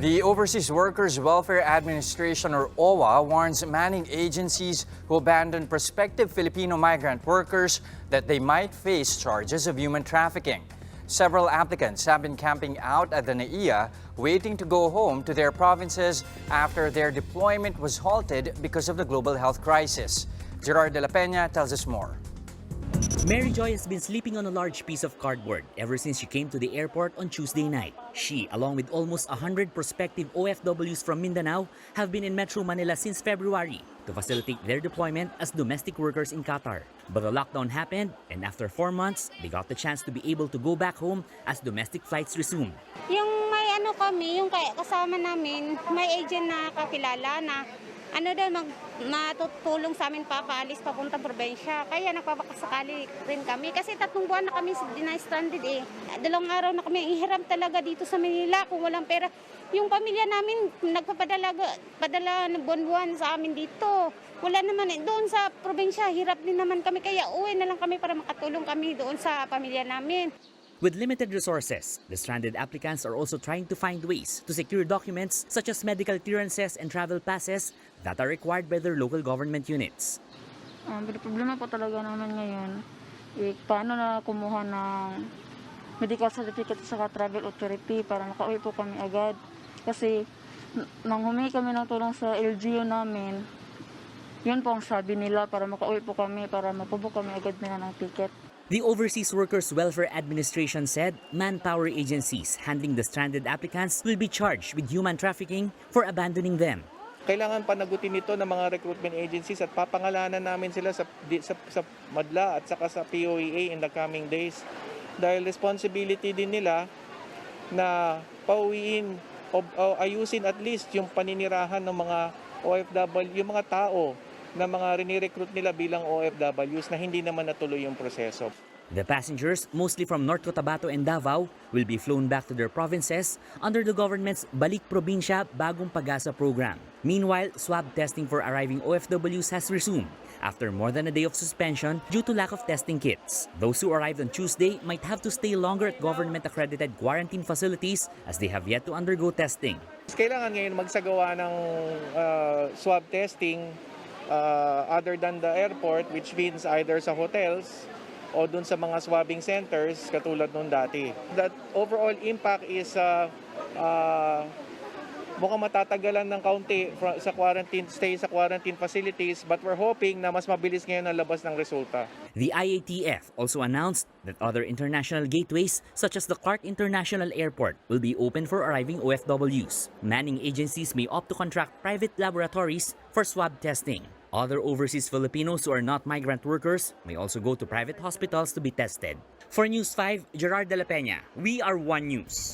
The Overseas Workers Welfare Administration, or OWWA, warns manning agencies who abandon prospective Filipino migrant workers that they might face charges of human trafficking. Several applicants have been camping out at the NAIA, waiting to go home to their provinces after their deployment was halted because of the global health crisis. Gerard de la Peña tells us more. Mary Joy has been sleeping on a large piece of cardboard ever since she came to the airport on Tuesday night. She, along with almost 100 prospective OFWs from Mindanao, have been in Metro Manila since February to facilitate their deployment as domestic workers in Qatar. But the lockdown happened, and after 4 months, they got the chance to be able to go back home as domestic flights resumed. Yung may kami, yung kasama namin, may agent na kakilala na matutulong sa amin papaalis papuntang probinsya. Kaya nagpapakasakali rin kami. Kasi 3 buwan na kami stranded eh. 2 araw na kami ihiram talaga dito sa Manila kung walang pera. Yung pamilya namin nagpapadala ng buwan-buwan sa amin dito. Wala naman doon sa probinsya, hirap din naman kami. Kaya uwi na lang kami para makatulong kami doon sa pamilya namin. With limited resources, the stranded applicants are also trying to find ways to secure documents such as medical clearances and travel passes that are required by their local government units. Problema po talaga naman ngayon, paano na kumuha ng medical certificate sa travel authority para makauwi po kami agad. Kasi nang humingi kami ng tulong sa LGU namin, yun po ang sabi nila para makauwi po kami, para mapubook kami agad nila ng ticket. The Overseas Workers Welfare Administration said manpower agencies handling the stranded applicants will be charged with human trafficking for abandoning them. Kailangan panagutin ito ng mga recruitment agencies at papangalanan namin sila sa madla at saka sa POEA in the coming days. Dahil responsibility din nila na pauwiin o ayusin at least yung paninirahan ng mga OFW, yung mga tao na mga rini-recruit nila bilang OFWs na hindi naman natuloy yung proseso. The passengers, mostly from North Cotabato and Davao, will be flown back to their provinces under the government's Balik Probinsya Bagong Pag-asa program. Meanwhile, swab testing for arriving OFWs has resumed after more than a day of suspension due to lack of testing kits. Those who arrived on Tuesday might have to stay longer at government-accredited quarantine facilities as they have yet to undergo testing. Kailangan ngayon magsagawa ng swab testing other than the airport, which means either sa hotels o dun sa mga swabbing centers katulad nung dati. That overall impact is mukhang matatagalan ng kaunti sa quarantine stay sa quarantine facilities, but we're hoping na mas mabilis ngayon ang labas ng resulta. The IATF also announced that other international gateways such as the Clark International Airport will be open for arriving OFWs. Manning agencies may opt to contract private laboratories for swab testing. Other overseas Filipinos who are not migrant workers may also go to private hospitals to be tested. For News 5, Gerard de la Peña, we are One News.